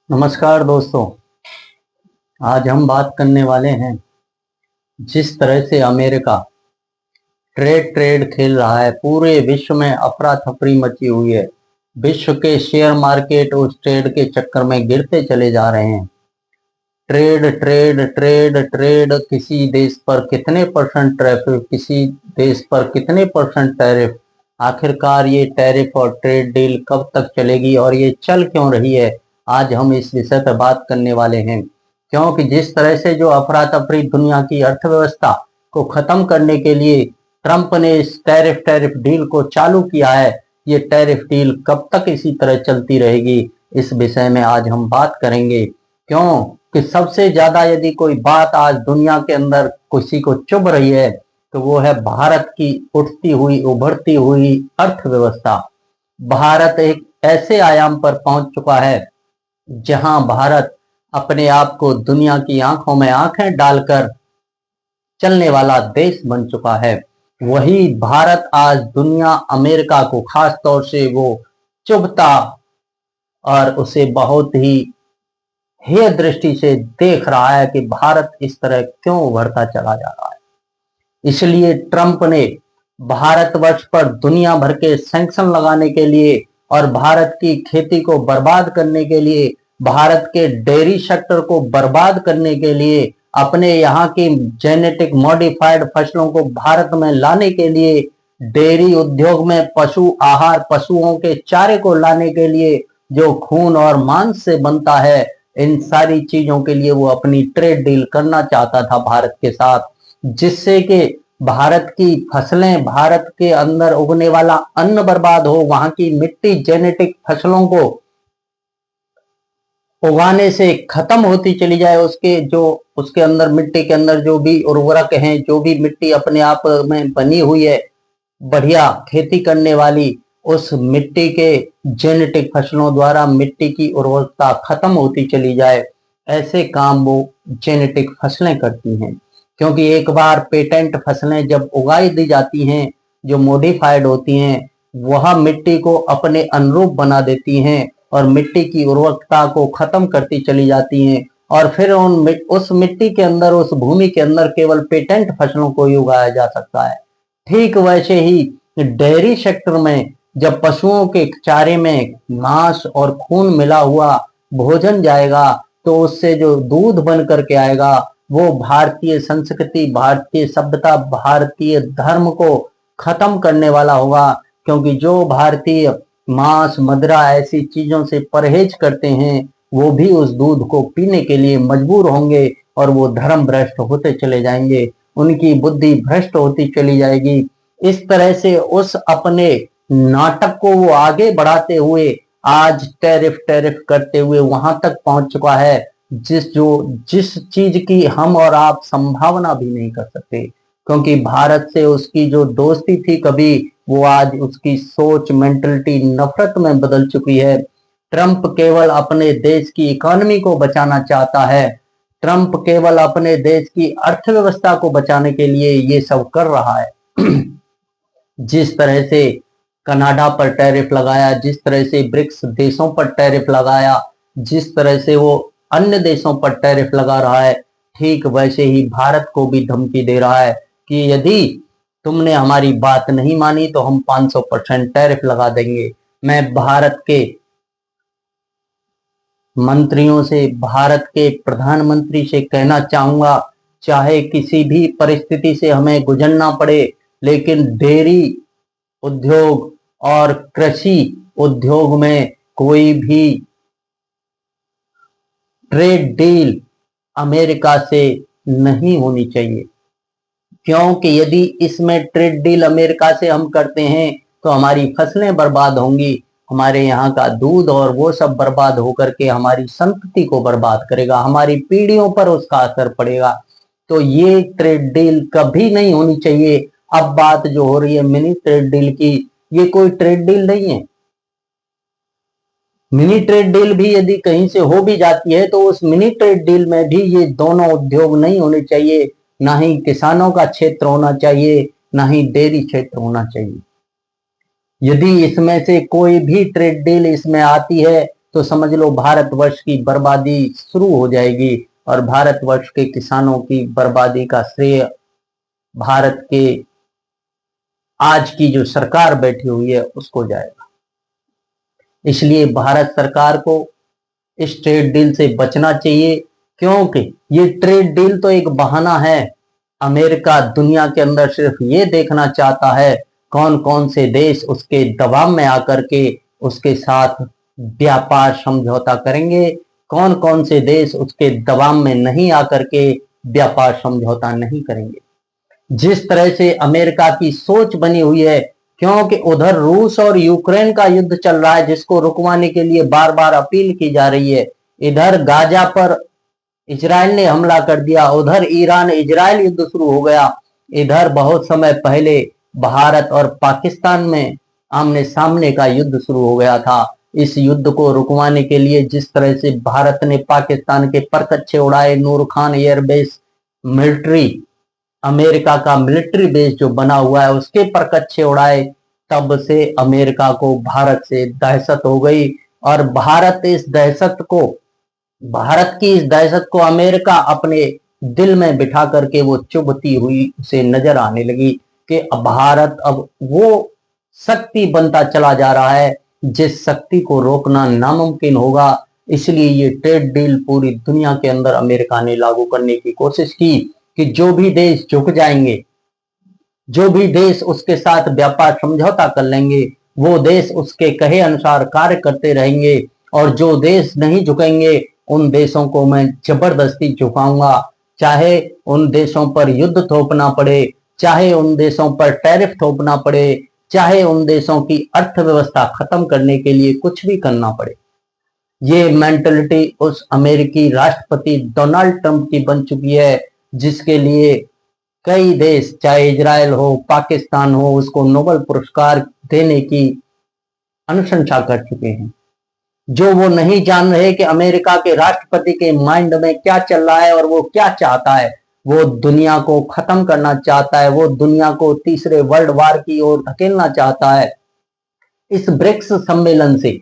नमस्कार दोस्तों। आज हम बात करने वाले हैं जिस तरह से अमेरिका ट्रेड खेल रहा है। पूरे विश्व में अफरा तफरी मची हुई है। विश्व के शेयर मार्केट उस ट्रेड के चक्कर में गिरते चले जा रहे हैं। ट्रेड ट्रेड ट्रेड ट्रेड, किसी देश पर कितने परसेंट टैरिफ, किसी देश पर कितने परसेंट टैरिफ। आखिरकार ये टैरिफ और ट्रेड डील कब तक चलेगी और ये चल क्यों रही है? आज हम इस विषय पर बात करने वाले हैं, क्योंकि जिस तरह से जो अफरा तफरी दुनिया की अर्थव्यवस्था को खत्म करने के लिए ट्रंप ने इस टैरिफ टैरिफ डील को चालू किया है, ये टैरिफ डील कब तक इसी तरह चलती रहेगी, इस विषय में आज हम बात करेंगे। क्यों कि सबसे ज्यादा यदि कोई बात आज दुनिया के अंदर किसी को चुभ रही है तो वो है भारत की उठती हुई उभरती हुई अर्थव्यवस्था। भारत एक ऐसे आयाम पर पहुंच चुका है जहां भारत अपने आप को दुनिया की आंखों में आंखें डालकर चलने वाला देश बन चुका है। वही भारत आज दुनिया अमेरिका को खास तौर से वो चुभता और उसे बहुत ही हेय दृष्टि से देख रहा है कि भारत इस तरह क्यों उभरता चला जा रहा है। इसलिए ट्रंप ने भारतवर्ष पर दुनिया भर के सैंक्शन लगाने के लिए और भारत की खेती को बर्बाद करने के लिए, भारत के डेयरी सेक्टर को बर्बाद करने के लिए, अपने यहाँ की जेनेटिक मॉडिफाइड फसलों को भारत में लाने के लिए, डेयरी उद्योग में पशु आहार, पशुओं के चारे को लाने के लिए जो खून और मांस से बनता है, इन सारी चीजों के लिए वो अपनी ट्रेड डील करना चाहता था भारत के साथ, जिससे कि भारत की फसलें, भारत के अंदर उगने वाला अन्न बर्बाद हो, वहां की मिट्टी जेनेटिक फसलों को उगाने से खत्म होती चली जाए। उसके अंदर मिट्टी के अंदर जो भी उर्वरक हैं, जो भी मिट्टी अपने आप में बनी हुई है बढ़िया खेती करने वाली, उस मिट्टी के जेनेटिक फसलों द्वारा मिट्टी की उर्वरकता खत्म होती चली जाए। ऐसे काम वो जेनेटिक फसलें करती हैं, क्योंकि एक बार पेटेंट फसलें जब उगाई दी जाती हैं जो मॉडिफाइड होती हैं, वह मिट्टी को अपने अनुरूप बना देती हैं और मिट्टी की उर्वरकता को खत्म करती चली जाती हैं। और फिर उस मिट्टी के अंदर, उस भूमि के अंदर केवल पेटेंट फसलों को ही उगाया जा सकता है। ठीक वैसे ही डेयरी सेक्टर में जब पशुओं के चारे में मांस और खून मिला हुआ भोजन जाएगा तो उससे जो दूध बन करके आएगा वो भारतीय संस्कृति, भारतीय सभ्यता, भारतीय धर्म को खत्म करने वाला होगा। क्योंकि जो भारतीय मांस, मदिरा ऐसी चीजों से परहेज करते हैं वो भी उस दूध को पीने के लिए मजबूर होंगे और वो धर्म भ्रष्ट होते चले जाएंगे, उनकी बुद्धि भ्रष्ट होती चली जाएगी। इस तरह से उस अपने नाटक को वो आगे बढ़ाते हुए आज टैरिफ टैरिफ करते हुए वहां तक पहुंच चुका है जिस चीज की हम और आप संभावना भी नहीं कर सकते। क्योंकि भारत से उसकी जो दोस्ती थी कभी, वो आज उसकी सोच, मेंटलिटी नफरत में बदल चुकी है। ट्रंप केवल अपने देश की इकोनॉमी को बचाना चाहता है। ट्रंप केवल अपने देश की अर्थव्यवस्था को बचाने के लिए ये सब कर रहा है। जिस तरह से कनाडा पर टैरिफ लगाया, जिस तरह से ब्रिक्स देशों पर टैरिफ लगाया, जिस तरह से वो अन्य देशों पर टैरिफ लगा रहा है, ठीक वैसे ही भारत को भी धमकी दे रहा है कि यदि तुमने हमारी बात नहीं मानी तो हम 500% टैरिफ लगा देंगे। मैं भारत के मंत्रियों से, भारत के प्रधानमंत्री से कहना चाहूंगा, चाहे किसी भी परिस्थिति से हमें गुजरना पड़े, लेकिन डेयरी उद्योग और कृषि उद्योग में कोई भी ट्रेड डील अमेरिका से नहीं होनी चाहिए। क्योंकि यदि इसमें ट्रेड डील अमेरिका से हम करते हैं तो हमारी फसलें बर्बाद होंगी, हमारे यहाँ का दूध और वो सब बर्बाद होकर के हमारी संतति को बर्बाद करेगा, हमारी पीढ़ियों पर उसका असर पड़ेगा। तो ये ट्रेड डील कभी नहीं होनी चाहिए। अब बात जो हो रही है मिनी ट्रेड डील की, ये कोई ट्रेड डील नहीं है। मिनी ट्रेड डील भी यदि कहीं से हो भी जाती है तो उस मिनी ट्रेड डील में भी ये दोनों उद्योग नहीं होने चाहिए। ना ही किसानों का क्षेत्र होना चाहिए, ना ही डेयरी क्षेत्र होना चाहिए। यदि इसमें से कोई भी ट्रेड डील इसमें आती है तो समझ लो भारतवर्ष की बर्बादी शुरू हो जाएगी और भारतवर्ष के किसानों की बर्बादी का श्रेय भारत के आज की जो सरकार बैठी हुई है उसको जाएगा। इसलिए भारत सरकार को इस ट्रेड डील से बचना चाहिए, क्योंकि ये ट्रेड डील तो एक बहाना है। अमेरिका दुनिया के अंदर सिर्फ ये देखना चाहता है कौन कौन से देश उसके दबाव में आकर के उसके साथ व्यापार समझौता करेंगे, कौन कौन से देश उसके दबाव में नहीं आकर के व्यापार समझौता नहीं करेंगे। जिस तरह से अमेरिका की सोच बनी हुई है, क्योंकि उधर रूस और यूक्रेन का युद्ध चल रहा है जिसको रुकवाने के लिए बार बार अपील की जा रही है। इधर गाजा पर इजराइल ने हमला कर दिया, उधर ईरान इजराइल युद्ध शुरू हो गया। इधर बहुत समय पहले भारत और पाकिस्तान में आमने सामने का युद्ध शुरू हो गया था। इस युद्ध को रुकवाने के लिए जिस तरह से भारत ने पाकिस्तान के परकच्चे उड़ाए, नूर खान एयरबेस मिलिट्री अमेरिका का मिलिट्री बेस जो बना हुआ है उसके परकच्चे उड़ाए, तब से अमेरिका को भारत से दहशत हो गई। और भारत की इस दहशत को अमेरिका अपने दिल में बिठा करके वो चुभती हुई उसे नजर आने लगी कि भारत अब वो शक्ति बनता चला जा रहा है जिस शक्ति को रोकना नामुमकिन होगा। इसलिए ये ट्रेड डील पूरी दुनिया के अंदर अमेरिका ने लागू करने की कोशिश की कि जो भी देश झुक जाएंगे, जो भी देश उसके साथ व्यापार समझौता कर लेंगे, वो देश उसके कहे अनुसार कार्य करते रहेंगे, और जो देश नहीं झुकेंगे उन देशों को मैं जबरदस्ती झुकाऊंगा, चाहे उन देशों पर युद्ध थोपना पड़े, चाहे उन देशों पर टैरिफ थोपना पड़े, चाहे उन देशों की अर्थव्यवस्था खत्म करने के लिए कुछ भी करना पड़े। ये मेंटलिटी उस अमेरिकी राष्ट्रपति डोनाल्ड ट्रंप की बन चुकी है, जिसके लिए कई देश, चाहे इजराइल हो, पाकिस्तान हो, उसको नोबेल पुरस्कार देने की अनुशंसा कर चुके हैं। जो वो नहीं जान रहे कि अमेरिका के राष्ट्रपति के माइंड में क्या चल रहा है और वो क्या चाहता है। वो दुनिया को खत्म करना चाहता है, वो दुनिया को तीसरे वर्ल्ड वार की ओर धकेलना चाहता है। इस ब्रिक्स सम्मेलन से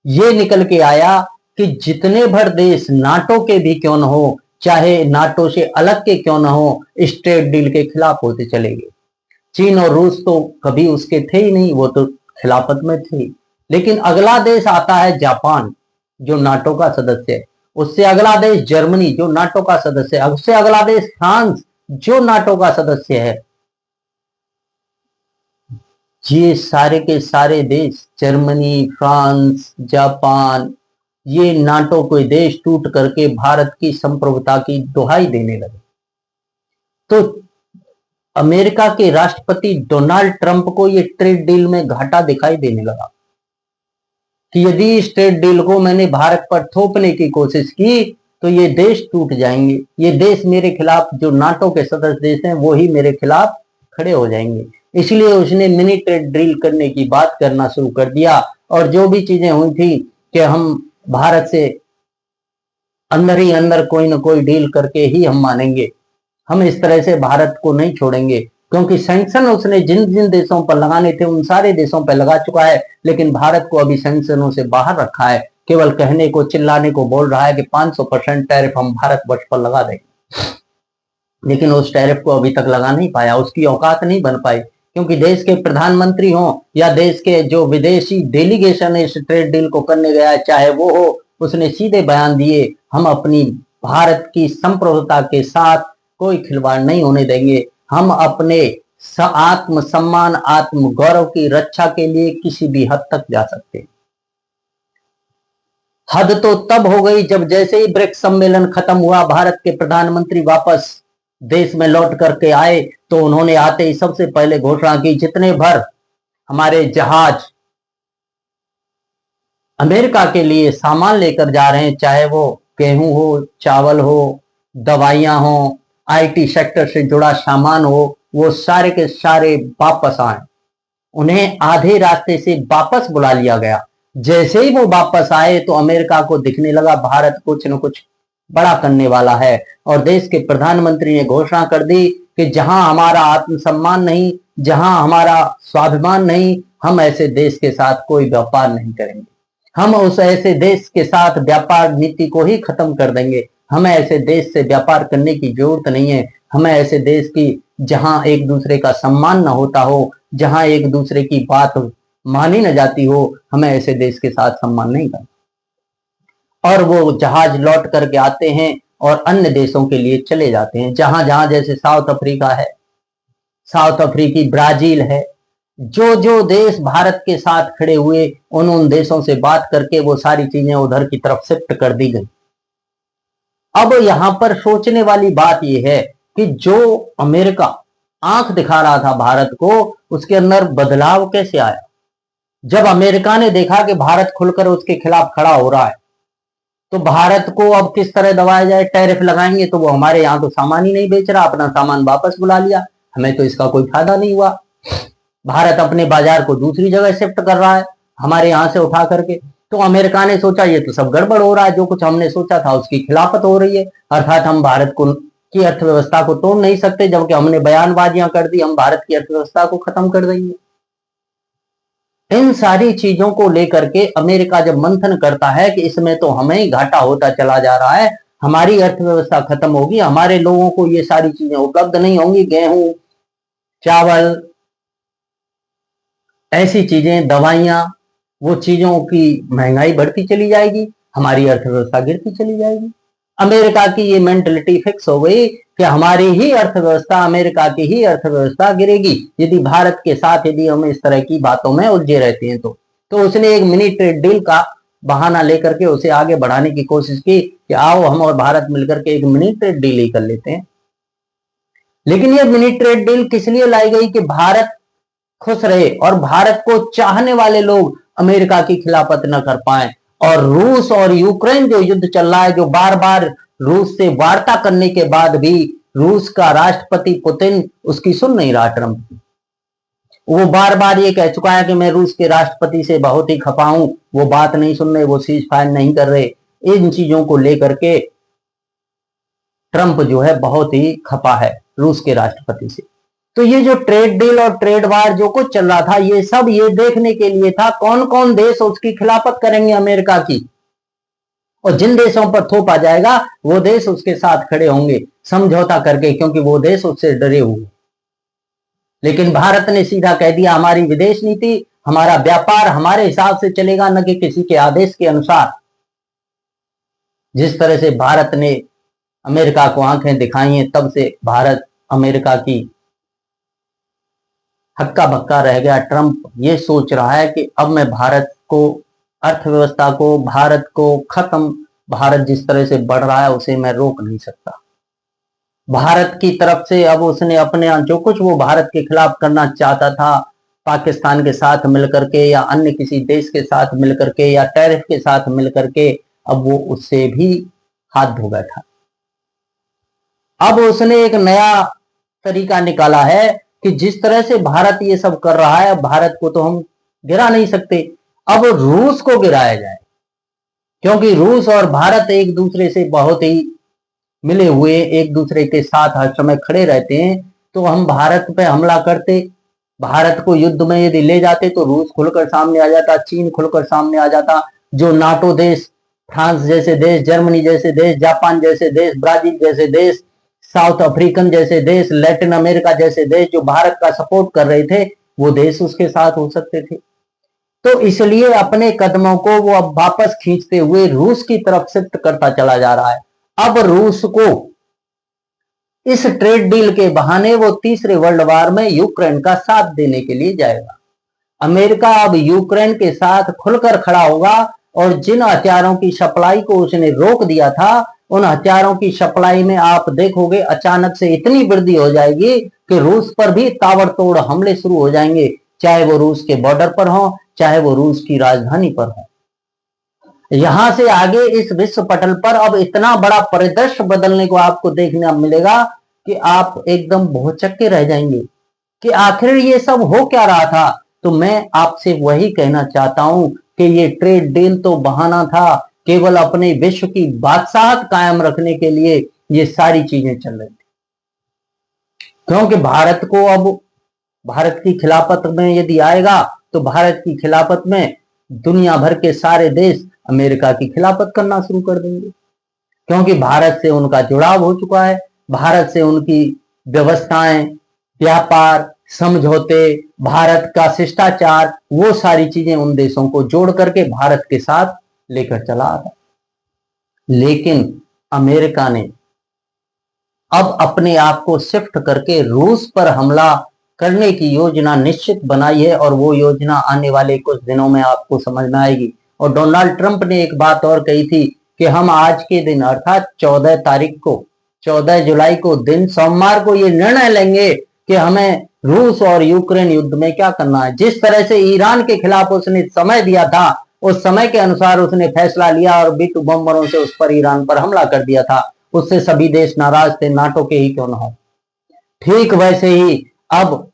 ये निकल के आया कि जितने भर देश नाटो के भी क्यों न हो, चाहे नाटो से अलग के क्यों न हो, इस ट्रेड डील के खिलाफ होते चले गए। चीन और रूस तो कभी उसके थे ही नहीं, वो तो खिलाफत में थे। लेकिन अगला देश आता है जापान जो नाटो का सदस्य है, उससे अगला देश जर्मनी जो नाटो का सदस्य है, उससे अगला देश फ्रांस जो नाटो का सदस्य है। ये सारे के सारे देश, जर्मनी, फ्रांस, जापान, ये नाटो के देश टूट करके भारत की संप्रभुता की दुहाई देने लगे। तो अमेरिका के राष्ट्रपति डोनाल्ड ट्रंप को ये ट्रेड डील में घाटा दिखाई देने लगा कि यदि इस ट्रेड डील को मैंने भारत पर थोपने की कोशिश की तो ये देश टूट जाएंगे, ये देश मेरे खिलाफ, जो नाटो के सदस्य देश हैं वो ही मेरे खिलाफ खड़े हो जाएंगे। इसलिए उसने मिनी ट्रेड डील करने की बात करना शुरू कर दिया। और जो भी चीजें हुई थी कि हम भारत से अंदर ही अंदर कोई ना कोई डील करके ही हम मानेंगे, हम इस तरह से भारत को नहीं छोड़ेंगे, क्योंकि सैंक्शन उसने जिन जिन देशों पर लगाने थे उन सारे देशों पर लगा चुका है, लेकिन भारत को अभी सैंक्शनों से बाहर रखा है। केवल कहने को, चिल्लाने को बोल रहा है कि 500% टैरिफ हम भारतवर्ष पर लगा देंगे, लेकिन उस टैरिफ को अभी तक लगा नहीं पाया, उसकी औकात नहीं बन पाई। क्योंकि देश के प्रधानमंत्री हो या देश के जो विदेशी डेलीगेशन इस ट्रेड डील को करने गया है, चाहे वो हो, उसने सीधे बयान दिए, हम अपनी भारत की संप्रभुता के साथ कोई खिलवाड़ नहीं होने देंगे, हम अपने आत्म सम्मान, आत्म गौरव की रक्षा के लिए किसी भी हद तक जा सकते हैं। हद तो तब हो गई जब जैसे ही ब्रिक्स सम्मेलन खत्म हुआ, भारत के प्रधानमंत्री वापस देश में लौट करके आए तो उन्होंने आते ही सबसे पहले घोषणा की, जितने भर हमारे जहाज अमेरिका के लिए सामान लेकर जा रहे हैं, चाहे वो गेहूं हो, चावल हो, दवाइयां हो, आईटी सेक्टर से जुड़ा सामान हो, वो सारे के सारे वापस आए। उन्हें आधे रास्ते से वापस बुला लिया गया। जैसे ही वो वापस आए तो अमेरिका को दिखने लगा भारत कुछ न कुछ बड़ा करने वाला है, और देश के प्रधानमंत्री ने घोषणा कर दी कि जहां हमारा आत्मसम्मान नहीं, जहां हमारा स्वाभिमान नहीं, हम ऐसे देश के साथ कोई व्यापार नहीं करेंगे। हम उस ऐसे देश के साथ व्यापार नीति को ही खत्म कर देंगे। हमें ऐसे देश से व्यापार करने की जरूरत नहीं है। हमें ऐसे देश की जहां एक दूसरे का सम्मान न होता हो, जहां एक दूसरे की बात मानी न जाती हो, हमें ऐसे देश के साथ सम्मान नहीं करना। और वो जहाज लौट करके आते हैं और अन्य देशों के लिए चले जाते हैं, जहां जहां जैसे साउथ अफ्रीका है, साउथ अफ्रीकी ब्राजील है, जो जो देश भारत के साथ खड़े हुए उन देशों से बात करके वो सारी चीजें उधर की तरफ शिफ्ट कर दी गई। अब यहां पर सोचने वाली बात यह है कि जो अमेरिका आंख दिखा रहा था भारत को, उसके अंदर बदलाव कैसे आया। जब अमेरिका ने देखा कि भारत खुलकर उसके खिलाफ खड़ा हो रहा है, तो भारत को अब किस तरह दबाया जाए। टैरिफ लगाएंगे तो वो हमारे यहाँ तो सामान ही नहीं बेच रहा, अपना सामान वापस बुला लिया, हमें तो इसका कोई फायदा नहीं हुआ। भारत अपने बाजार को दूसरी जगह शिफ्ट कर रहा है हमारे यहां से उठा करके। तो अमेरिका ने सोचा ये तो सब गड़बड़ हो रहा है, जो कुछ हमने सोचा था उसकी खिलाफत हो रही है, अर्थात हम भारत को की अर्थव्यवस्था को तोड़ नहीं सकते, जबकि हमने बयानबाजियां कर दी हम भारत की अर्थव्यवस्था को खत्म कर देंगे। इन सारी चीजों को लेकर के अमेरिका जब मंथन करता है कि इसमें तो हमें ही घाटा होता चला जा रहा है, हमारी अर्थव्यवस्था खत्म होगी, हमारे लोगों को ये सारी चीजें उपलब्ध नहीं होंगी, गेहूं, चावल, ऐसी चीजें, दवाइयां, वो चीजों की महंगाई बढ़ती चली जाएगी, हमारी अर्थव्यवस्था गिरती चली जाएगी। अमेरिका की ये मेंटलिटी फिक्स हो गई कि हमारी ही अर्थव्यवस्था, अमेरिका की ही अर्थव्यवस्था गिरेगी यदि भारत के साथ यदि हम इस तरह की बातों में उलझे रहते हैं। तो उसने एक मिनी ट्रेड डील का बहाना लेकर के उसे आगे बढ़ाने की कोशिश की कि आओ हम और भारत मिलकर के एक मिनी ट्रेड डील ही कर लेते हैं। लेकिन ये मिनी ट्रेड डील किस लिए लाई गई कि भारत खुश रहे और भारत को चाहने वाले लोग अमेरिका की खिलाफत न कर पाए। और रूस और यूक्रेन जो युद्ध चल रहा है, जो बार बार रूस से वार्ता करने के बाद भी रूस का राष्ट्रपति पुतिन उसकी सुन नहीं रहा, ट्रंप, वो बार बार ये कह चुका है कि मैं रूस के राष्ट्रपति से बहुत ही खफा हूं, वो बात नहीं सुन रहे, वो सीज फायर नहीं कर रहे। इन चीजों को लेकर के ट्रंप जो है बहुत ही खफा है रूस के राष्ट्रपति से। तो ये जो ट्रेड डील और ट्रेड वार जो कुछ चल रहा था, ये सब ये देखने के लिए था कौन कौन देश उसकी खिलाफत करेंगे अमेरिका की, और जिन देशों पर थोपा जाएगा वो देश उसके साथ खड़े होंगे समझौता करके, क्योंकि वो देश उससे डरे हुए। लेकिन भारत ने सीधा कह दिया हमारी विदेश नीति, हमारा व्यापार हमारे हिसाब से चलेगा, न कि किसी के आदेश के अनुसार। जिस तरह से भारत ने अमेरिका को आंखें दिखाई हैं, तब से भारत अमेरिका की हक्का बक्का रह गया। ट्रंप ये सोच रहा है कि अब मैं भारत को, अर्थव्यवस्था को, भारत को खत्म, भारत जिस तरह से बढ़ रहा है उसे मैं रोक नहीं सकता। भारत की तरफ से अब उसने अपने जो कुछ वो भारत के खिलाफ करना चाहता था, पाकिस्तान के साथ मिलकर के या अन्य किसी देश के साथ मिलकर के या टैरिफ के साथ मिलकर के, अब वो उससे भी हाथ धो बैठा। अब उसने एक नया तरीका निकाला है कि जिस तरह से भारत ये सब कर रहा है, भारत को तो हम गिरा नहीं सकते, अब रूस को गिराया जाए, क्योंकि रूस और भारत एक दूसरे से बहुत ही मिले हुए, एक दूसरे के साथ हर समय खड़े रहते हैं। तो हम भारत पे हमला करते, भारत को युद्ध में यदि ले जाते, तो रूस खुलकर सामने आ जाता, चीन खुलकर सामने आ जाता, जो नाटो देश, फ्रांस जैसे देश, जर्मनी जैसे देश, जापान जैसे देश, ब्राजील जैसे देश, साउथ अफ्रीकन जैसे देश, लैटिन अमेरिका जैसे देश जो भारत का सपोर्ट कर रहे थे, वो देश उसके साथ हो सकते थे। तो इसलिए अपने कदमों को वो अब वापस खींचते हुए रूस की तरफ शिफ्ट करता चला जा रहा है। अब रूस को इस ट्रेड डील के बहाने वो तीसरे वर्ल्ड वार में यूक्रेन का साथ देने के लिए जाएगा। अमेरिका अब यूक्रेन के साथ खुलकर खड़ा होगा और जिन हथियारों की सप्लाई को उसने रोक दिया था, उन हथियारों की सप्लाई में आप देखोगे अचानक से इतनी वृद्धि हो जाएगी कि रूस पर भी ताबड़तोड़ हमले शुरू हो जाएंगे, चाहे वो रूस के बॉर्डर पर हो, चाहे वो रूस की राजधानी पर हो। यहां से आगे इस विश्व पटल पर अब इतना बड़ा परिदृश्य बदलने को आपको देखने मिलेगा कि आप एकदम भौचक्के रह जाएंगे कि आखिर ये सब हो क्या रहा था। तो मैं आपसे वही कहना चाहता हूं कि ये ट्रेड डील तो बहाना था, केवल अपने विश्व की बादशाहत कायम रखने के लिए ये सारी चीजें चल रही थी। क्योंकि भारत को अब भारत की खिलाफत में यदि आएगा तो भारत की खिलाफत में दुनिया भर के सारे देश अमेरिका की खिलाफत करना शुरू कर देंगे, क्योंकि भारत से उनका जुड़ाव हो चुका है। भारत से उनकी व्यवस्थाएं, व्यापार, समझौते, भारत का शिष्टाचार, वो सारी चीजें उन देशों को जोड़ करके भारत के साथ लेकर चला आता। लेकिन अमेरिका ने अब अपने आप को शिफ्ट करके रूस पर हमला करने की योजना निश्चित बनाई है, और वो योजना आने वाले कुछ दिनों में आपको समझ में आएगी। और डोनाल्ड ट्रंप ने एक बात और कही थी कि हम आज के दिन अर्थात 14 तारीख को, 14 जुलाई को दिन सोमवार को ये निर्णय लेंगे कि हमें रूस और यूक्रेन युद्ध में क्या करना है। जिस तरह से ईरान के खिलाफ उसने समय दिया था, उस समय के अनुसार उसने फैसला लिया और B2 बमों से उस पर ईरान पर हमला कर दिया था। उससे सभी देश नाराज थे, नाटो के ही क्यों ना हो। ठीक वैसे ही अब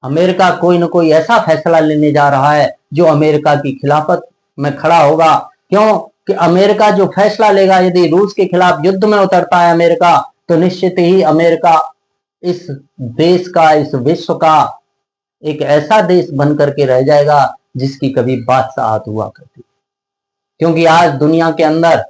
अमेरिका कोई न कोई ऐसा फैसला लेने जा रहा है जो अमेरिका की खिलाफत में खड़ा होगा। क्यों कि अमेरिका जो फैसला लेगा, यदि रूस के खिलाफ युद्ध में उतरता है अमेरिका, तो निश्चित ही अमेरिका इस देश का, इस विश्व का एक ऐसा देश बन करके रह जाएगा जिसकी कभी बादशाहत हुआ करती। क्योंकि आज दुनिया के अंदर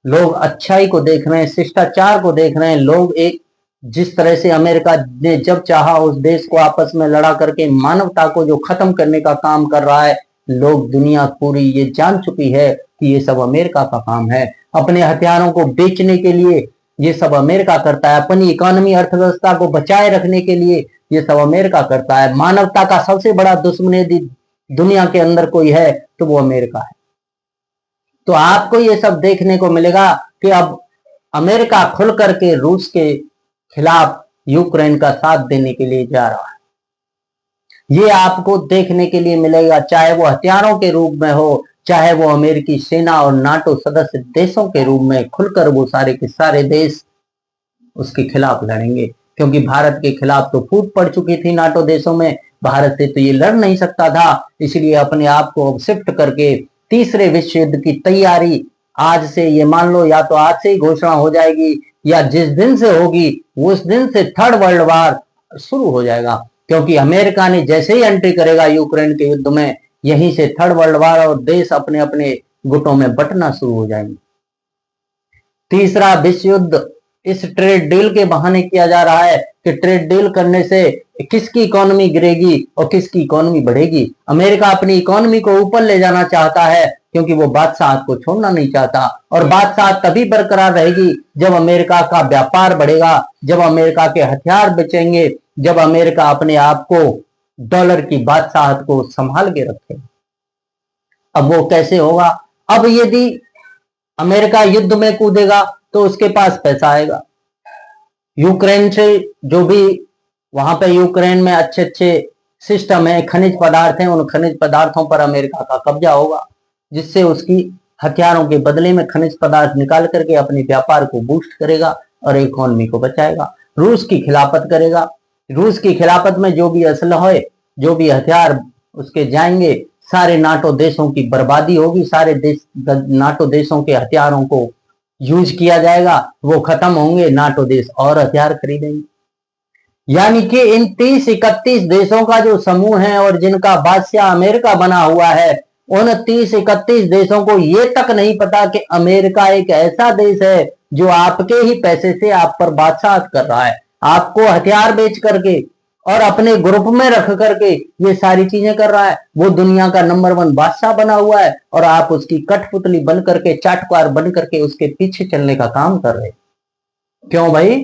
लोग अच्छाई को देख रहे हैं, शिष्टाचार को देख रहे हैं। लोग एक जिस तरह से अमेरिका ने जब चाहा उस देश को आपस में लड़ा करके मानवता को जो खत्म करने का काम कर रहा है, लोग, दुनिया पूरी ये जान चुकी है कि ये सब अमेरिका का काम है। अपने हथियारों को बेचने के लिए ये सब अमेरिका करता है, अपनी इकोनॉमी, अर्थव्यवस्था को बचाए रखने के लिए ये सब अमेरिका करता है। मानवता का सबसे बड़ा दुश्मन यदि दुनिया के अंदर कोई है तो वो अमेरिका है। तो आपको ये सब देखने को मिलेगा कि अब अमेरिका खुल करके रूस के खिलाफ यूक्रेन का साथ देने के लिए जा रहा है। ये आपको देखने के लिए मिलेगा, चाहे वो हथियारों के रूप में हो, चाहे वो अमेरिकी सेना और नाटो सदस्य देशों के रूप में खुलकर वो सारे के सारे देश उसके खिलाफ लड़ेंगे। क्योंकि भारत के खिलाफ तो फूट पड़ चुकी थी नाटो देशों में, भारत से तो ये लड़ नहीं सकता था। इसलिए अपने आप को शिफ्ट करके तीसरे विश्व युद्ध की तैयारी आज से, ये मान लो या तो आज से ही घोषणा हो जाएगी या जिस दिन से होगी उस दिन से थर्ड वर्ल्ड वार शुरू हो जाएगा। क्योंकि अमेरिका ने जैसे ही एंट्री करेगा यूक्रेन के युद्ध में, यहीं से थर्ड वर्ल्ड वार और देश अपने अपने गुटों में बंटना शुरू हो जाएंगे। तीसरा विश्व युद्ध इस ट्रेड डील के बहाने किया जा रहा है कि ट्रेड डील करने से किसकी इकोनॉमी गिरेगी और किसकी इकोनॉमी बढ़ेगी। अमेरिका अपनी इकोनॉमी को ऊपर ले जाना चाहता है क्योंकि वो बादशाहत को छोड़ना नहीं चाहता, और बादशाहत तभी बरकरार रहेगी जब अमेरिका का व्यापार बढ़ेगा, जब अमेरिका के हथियार बेचेंगे, जब अमेरिका अपने आप को डॉलर की बादशाहत को संभाल के रखेगा। अब वो कैसे होगा? अब यदि अमेरिका युद्ध में कूदेगा तो उसके पास पैसा आएगा। यूक्रेन से जो भी वहां पे यूक्रेन में अच्छे अच्छे सिस्टम है, खनिज पदार्थ हैं, उन खनिज पदार्थों पर अमेरिका का कब्जा होगा, जिससे उसकी हथियारों के बदले में खनिज पदार्थ निकाल करके अपने व्यापार को बूस्ट करेगा और इकोनॉमी को बचाएगा। रूस की खिलाफत करेगा। रूस की खिलाफत में जो भी असलहा है, जो भी हथियार उसके जाएंगे, सारे नाटो देशों की बर्बादी होगी। सारे देश, नाटो देशों के हथियारों को यूज किया जाएगा, वो खत्म होंगे, नाटो देश और हथियार खरीदेंगे। यानी कि इन 30-31 देशों का जो समूह है और जिनका बादशाह अमेरिका बना हुआ है, उन 30-31 देशों को ये तक नहीं पता कि अमेरिका एक ऐसा देश है जो आपके ही पैसे से आप पर बादशाहत कर रहा है, आपको हथियार बेच करके और अपने ग्रुप में रख करके ये सारी चीजें कर रहा है। वो दुनिया का नंबर 1 बादशाह बना हुआ है और आप उसकी कठपुतली बन करके, चाटुकार बन करके उसके पीछे चलने का काम कर रहे। क्यों भाई?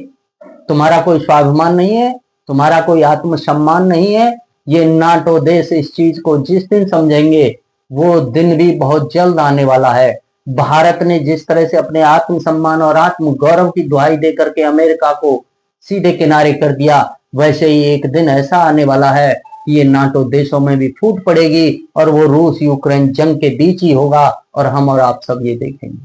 तुम्हारा कोई स्वाभिमान नहीं है, तुम्हारा कोई आत्मसम्मान नहीं है। ये नाटो देश इस चीज को जिस दिन समझेंगे वो दिन भी बहुत जल्द आने वाला है। भारत ने जिस तरह से अपने आत्मसम्मान और आत्म गौरव की दुहाई दे करके अमेरिका को सीधे किनारे कर दिया, वैसे ही एक दिन ऐसा आने वाला है कि ये नाटो देशों में भी फूट पड़ेगी और वो रूस यूक्रेन जंग के बीच ही होगा और हम और आप सब ये देखेंगे।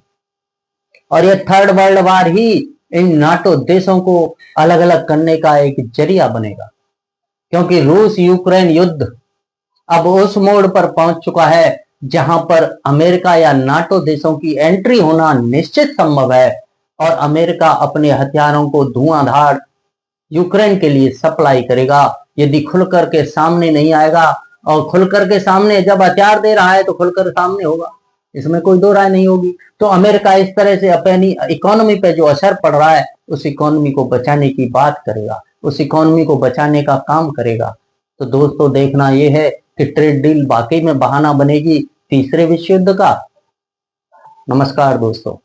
और ये थर्ड वर्ल्ड वार ही इन नाटो देशों को अलग अलग करने का एक जरिया बनेगा, क्योंकि रूस यूक्रेन युद्ध अब उस मोड़ पर पहुंच चुका है जहां पर अमेरिका या नाटो देशों की एंट्री होना निश्चित संभव है और अमेरिका अपने हथियारों को धुआंधार यूक्रेन के लिए सप्लाई करेगा। यदि खुल करके सामने नहीं आएगा और खुलकर के सामने जब हथियार दे रहा है तो खुलकर सामने होगा, इसमें कोई दो राय नहीं होगी। तो अमेरिका इस तरह से अपनी इकोनॉमी पे जो असर पड़ रहा है उस इकोनॉमी को बचाने की बात करेगा, उस इकोनॉमी को बचाने का काम करेगा। तो दोस्तों देखना यह है कि ट्रेड डील वाकई में बहाना बनेगी तीसरे विश्व युद्ध का। नमस्कार दोस्तों।